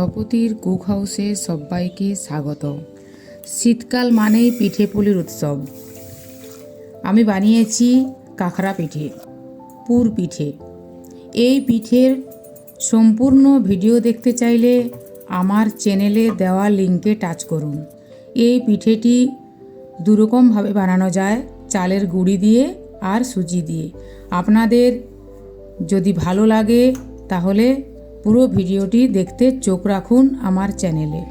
তপতির cook হাউসে সবাইকে স্বাগত। শীতকাল মানেই পিঠে পুলির উৎসব। আমি বানিয়েছি কাঁকড়া পিঠে, পুর পিঠে। এই পিঠের সম্পূর্ণ ভিডিও দেখতে চাইলে আমার চ্যানেলে দেওয়া লিঙ্কে টাচ করুন। এই পিঠেটি দুরকমভাবে বানানো যায়, চালের গুঁড়ি দিয়ে আর সুজি দিয়ে। আপনাদের যদি ভালো লাগে তাহলে পুরো ভিডিওটি দেখতে চোখ রাখুন আমার চ্যানেলে।